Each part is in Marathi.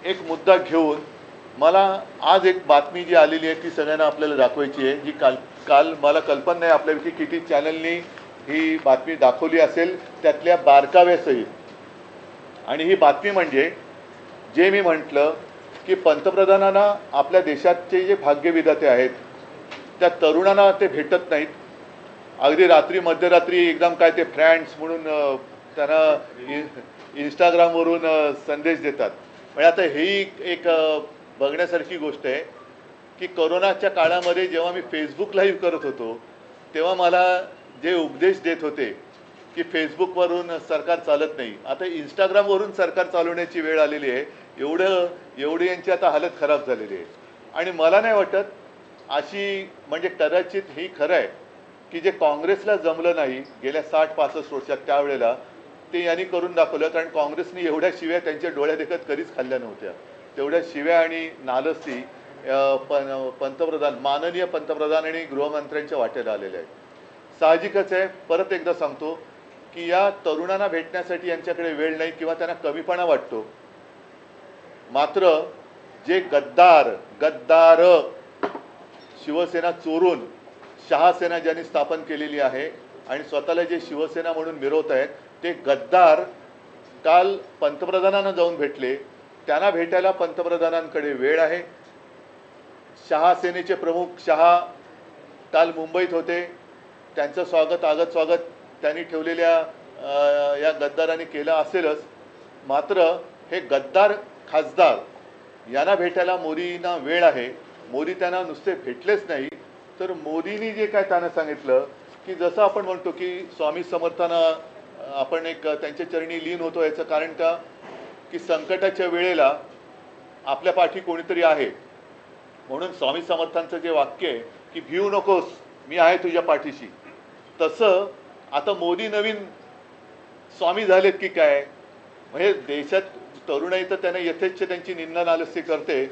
एक मुद्दा घेऊन मला आज एक बातमी जी आलेली आहे ती सगळ्यांना आपल्याला दाखवायची आहे, जी काल काल मला कल्पना नाही आपल्यापैकी किती चॅनलनी ही बातमी दाखवली असेल, त्यातल्या बारकाव्यासहित. आणि ही बातमी म्हणजे जे मी म्हटलं की पंतप्रधानांना आपल्या देशाचे जे भाग्यविधाते आहेत त्या तरुणांना ते भेटत नाहीत. अगदी रात्री मध्यरात्री एकदम काय ते फ्रेंड्स म्हणून त्यांना इंस्टाग्रामवरून संदेश देतात. म्हणजे आता ही एक बघण्यासारखी गोष्ट आहे की कोरोनाच्या काळामध्ये जेव्हा मी फेसबुक लाईव्ह करत होतो तेव्हा मला जे उपदेश देत होते की फेसबुकवरून सरकार चालत नाही, आता इंस्टाग्रामवरून सरकार चालवण्याची वेळ आलेली आहे. एवढी यांची आता हालत खराब झालेली आहे. आणि मला नाही वाटत अशी म्हणजे कदाचित ही खरं आहे की जे काँग्रेसला जमलं नाही गेल्या 60-65 वर्षात त्यावेळेला ते यांनी करून दाखवलं. कारण काँग्रेसने एवढ्या शिव्या त्यांच्या डोळ्यादेखत कधीच खाल्ल्या नव्हत्या. तेवढ्या शिव्या आणि नालस्ती पंतप्रधान माननीय पंतप्रधान आणि गृहमंत्र्यांच्या वाटेला आलेल्या आहेत. साहजिकच आहे, परत एकदा सांगतो की या तरुणांना भेटण्यासाठी यांच्याकडे वेळ नाही किंवा त्यांना कमीपणा वाटतो. मात्र जे गद्दार शिवसेना चोरून शहासेना ज्यांनी स्थापन केलेली आहे आणि स्वतःला जे शिवसेना म्हणून मिरवत आहेत ते गद्दार काल पंतप्रधानांना जाऊन भेटले. त्यांना भेटायला पंतप्रधानांकडे वेळ आहे. शहासेनेचे प्रमुख शहा काल मुंबईत होते. त्यांचं स्वागत त्यांनी ठेवलेल्या या गद्दारांनी केलं असेलच. मात्र हे गद्दार खासदार यांना भेटायला मोदींना वेळ आहे. मोदी त्यांना नुसते भेटलेच नाही तर मोदींनी जे काय त्यांना सांगितलं की जसं आपण म्हणतो की स्वामी समर्थांना आपण एक त्यांच्या चरणी लीन होतो, याचं कारण का की संकटाच्या वेळेला आपल्या पाठी कोणीतरी आहे. म्हणून स्वामी समर्थांचं जे वाक्य आहे की भिवू नकोस, मी आहे तुझ्या पाठीशी, तसं आता मोदी नवीन स्वामी झालेत की काय. म्हणजे देशात तरुणाई तर त्यांना यथेच्छ त्यांची निंदा नालस्ती करते,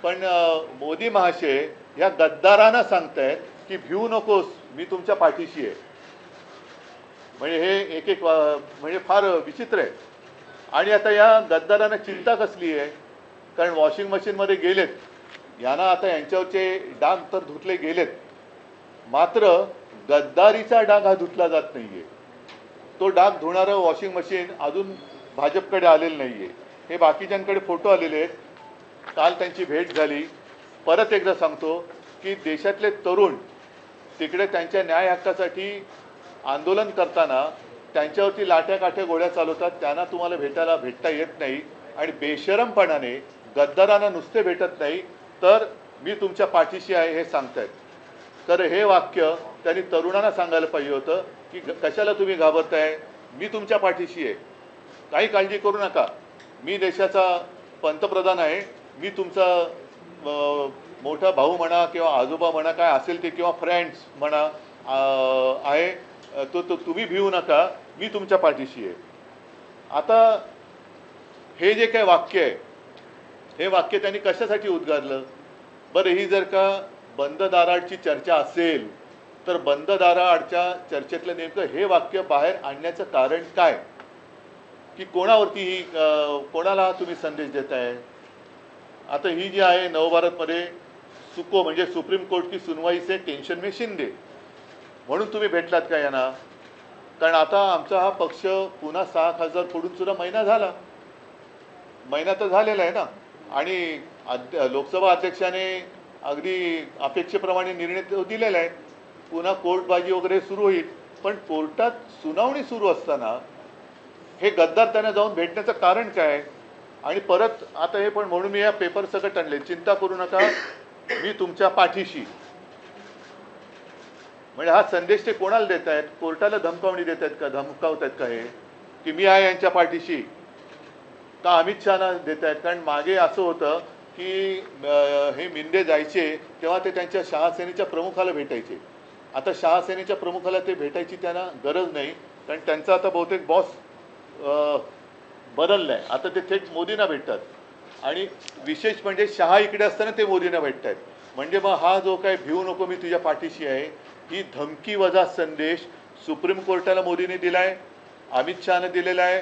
पण मोदी महाशय या गद्दारांना सांगतायत की भिवू नकोस, मी तुमच्या पाठीशी आहे. म्हणजे हे एक म्हणजे फार विचित्र आहे. आणि आता या गद्दारांना चिंता कसली आहे, कारण वॉशिंग मशीनमध्ये गेलेत, यांना आता यांच्यावरचे डाग तर धुतले गेलेत, मात्र गद्दारीचा डाग हा धुतला जात नाही आहे. तो डाग धुणारं वॉशिंग मशीन अजून भाजपकडे आलेलं नाही आहे. हे बाकीच्यांकडे फोटो आलेले आहेत. काल त्यांची भेट झाली. परत एकदा सांगतो की देशातले तरुण तिकडे त्यांच्या न्याय हक्कासाठी आंदोलन करताना त्यांच्यावरती लाट्या काठ्या गोळ्या चालवतात. त्यांना तुम्हाला भेटता येत नाही आणि बेशरमपणाने गद्दारांना नुसते भेटत नाही तर मी तुमच्या पाठीशी आहे हे सांगतायत. तर हे वाक्य त्यांनी तरुणांना सांगायला पाहिजे होतं की कशाला तुम्ही घाबरताय, मी तुमच्या पाठीशी आहे, काही काळजी करू नका, मी देशाचा पंतप्रधान आहे, मी तुमचा मोठा भाऊ म्हणा किंवा आजोबा म्हणा काय असेल ते किंवा फ्रेंड्स म्हणा आहे, तो तुम्ही भिवू नका, मी तुमच्या पाठीशी आहे. आता हे जे काय वाक्य आहे हे वाक्य त्यांनी कशासाठी उद्गारलं बरं. ही जर का बंद दाराआडची चर्चा असेल तर बंद दाराआडच्या चर्चेतलं नेमकं हे वाक्य बाहेर आणण्याचं कारण काय, की कोणावरती ही कोणाला तुम्ही संदेश देताय. आता ही जी आहे नवभारतमध्ये सुको म्हणजे सुप्रीम कोर्ट की सुनवाई से टेंशन में शिंदे म्हणून तुम्ही भेटलात का यांना. कारण आता आमचा हा पक्ष पुन्हा 6 खासदार फोडून सुद्धा महिना तर झालेला आहे ना. आणि लोकसभा अध्यक्षाने अगदी अपेक्षेप्रमाणे निर्णय दिलेला आहे. पुन्हा कोर्टबाजी वगैरे सुरू होईल, पण कोर्टात सुनावणी सुरू असताना हे गद्दार त्यांना जाऊन भेटण्याचं कारण काय. आणि परत आता हे पण म्हणून मी या पेपर सकट आणले, चिंता करू नका, मी तुमच्या पाठीशी. म्हणजे हा संदेश ते कोणाला देत आहेत, कोर्टाला धमकावणी देत आहेत का, धमकावत आहेत का हे की मी आहे यांच्या पाठीशी, का अमित शहाना देत आहेत. कारण मागे असं होतं की हे मिंदे जायचे तेव्हा ते त्यांच्या शहासेनेच्या प्रमुखाला भेटायचे. आता शहासेनेच्या प्रमुखाला ते भेटायची त्यांना गरज नाही, कारण त्यांचा आता बहुतेक बॉस बदलला आहे. आता ते थेट मोदींना भेटतात. आणि विशेष म्हणजे शहा इकडे असताना ते मोदींना भेटत आहेत. म्हणजे मग हा जो काय भिवू नको मी तुझ्या पाठीशी आहे ही धमकी वजा संदेश सुप्रीम कोर्टाला मोदींनी दिला आहे, अमित शहानं दिलेला आहे,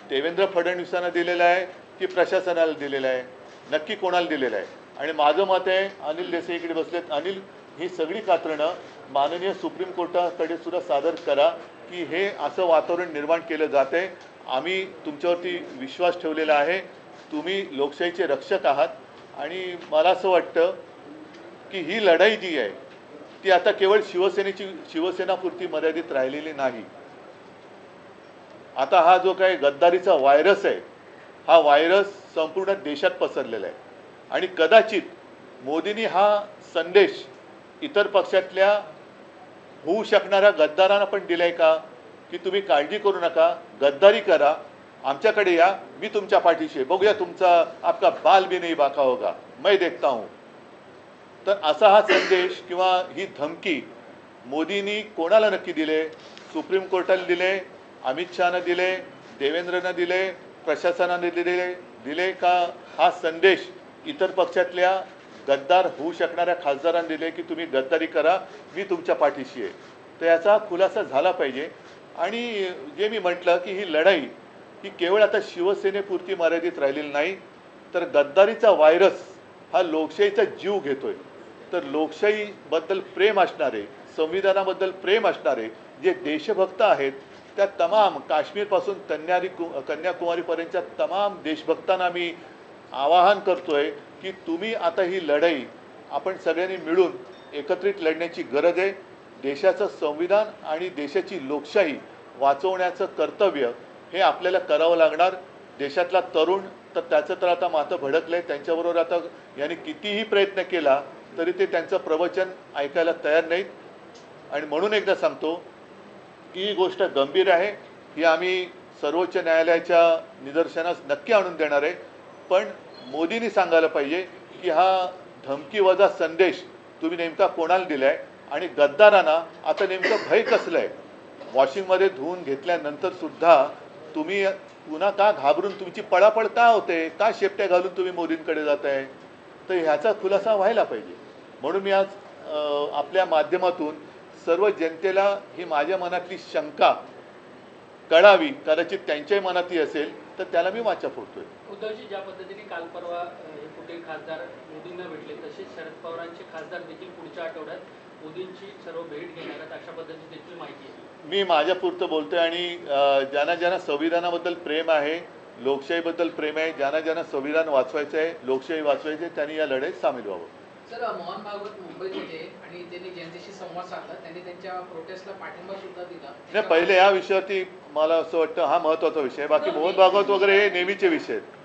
देवेंद्र फडणवीसांना दिलेला आहे की प्रशासनाला दिलेला आहे. नक्की कोणाला दिलेलं आहे. आणि माझं मत आहे, अनिल देसाई इकडे बसलेत, अनिल ही सगळी कात्रणं माननीय सुप्रीम कोर्टाकडे सुद्धा सादर करा की हे असं वातावरण निर्माण केलं जाते. आम्ही तुमच्यावरती विश्वास ठेवलेला आहे, तुम्ही लोकशाहीचे रक्षक आहात. आणि मला असं वाटतं की ही लढाई जी आहे ती आता केवळ शिवसेनापुरती मर्यादित राहिलेली नाही. आता हा जो काही गद्दारीचा व्हायरस आहे, हा व्हायरस संपूर्ण देशात पसरलेला आहे. आणि कदाचित मोदींनी हा संदेश इतर पक्षातल्या होऊ शकणाऱ्या गद्दारांना पण दिलाय का, की तुम्ही काळजी करू नका, गद्दारी करा, आमच्याकडे या, मी तुमच्या पाठीशी आहे, बघूया तुमचा आपका बाल भी नहीं बाका होगा, मैं देखता हूँ. तर असा हा संदेश किंवा ही धमकी मोदींनी कोणाला नक्की दिले? सुप्रीम कोर्टाला दिले, अमित शहानं दिले, देवेंद्रनं दिले, प्रशासनाने दिले का हा संदेश इतर पक्षातल्या गद्दार होऊ शकणाऱ्या खासदारांना दिले की तुम्ही गद्दारी करा, मी तुमच्या पाठीशी आहे? तर याचा खुलासा झाला पाहिजे. आणि जे मी म्हटलं की ही लढाई ही केवळ आता शिवसेनेपुरती मर्यादित राहिलेली नाही, तर गद्दारीचा व्हायरस हा लोकशाहीचा जीव घेतोय. तर लोकशाहीबद्दल प्रेम असणारे, संविधानाबद्दल प्रेम असणारे जे देशभक्त आहेत, त्या तमाम काश्मीरपासून कन्याकुमारीपर्यंतच्या तमाम देशभक्तांना मी आवाहन करतोय की तुम्ही आता ही लढाई आपण सगळ्यांनी मिळून एकत्रित लढण्याची गरज आहे. देशाचं संविधान आणि देशाची लोकशाही वाचवण्याचं कर्तव्य हे आपल्याला करावं लागणार. देशातला तरुण तर त्याचं तर आता माथं भडकलंय, त्यांच्याबरोबर आता यांनी कितीही प्रयत्न केला तरी ते त्यांचं प्रवचन ऐकायला तयार नाहीत. आणि म्हणून एकदा सांगतो की ही गोष्ट गंभीर आहे, ही आम्ही सर्वोच्च न्यायालयाच्या निदर्शनास नक्की आणून देणार आहे. पण मोदींनी सांगायला पाहिजे की हा धमकी वजा संदेश तुम्ही नेमका कोणाला दिलाय आणि गद्दारांना आता नेमकं भय कसलं आहे? वॉशिंगमध्ये धुवून घेतल्यानंतर सुद्धा तुम्ही पुन्हा का घाबरून तुमची पळापळ का होते, का शेपट्या घालून तुम्ही मोदींकडे जात आहे? तर ह्याचा खुलासा व्हायला पाहिजे. म्हणून मी आज आपल्या माध्यमातून सर्व जनतेला ही माझ्या मनातली शंका कळावी, कदाचित त्यांच्याही मनातही असेल, तर त्याला मी वाचा फोडतोय. उद्धवजी ज्या पद्धतीने काल परवा हे कुठे खासदार मोदींना भेटले, तसेच शरद पवारांचे खासदार देखील पुढच्या आठवड्यात मोदींची सर्व भेट घेणार आहेत, अशा पद्धतीची देखील माहिती आहे. मी माझ्यापुरतं बोलतोय. आणि ज्यांना ज्यांना संविधानाबद्दल प्रेम आहे, लोकशाहीबद्दल प्रेम आहे, ज्यांना ज्यांना संविधान वाचवायचं आहे, लोकशाही वाचवायची आहे, त्यांनी या लढाईत सामील व्हावं. सर, मोहन भागवत मुंबईत होते आणि त्यांनी जनतेशी संवाद साधला, त्यांनी त्यांच्या प्रोटेस्टला पाठिंबा सुद्धा दिला. नाही, पहिले या विषयावरती मला असं वाटतं हा महत्त्वाचा विषय आहे. बाकी मोहन भागवत वगैरे हे नेहमीचे विषय आहेत.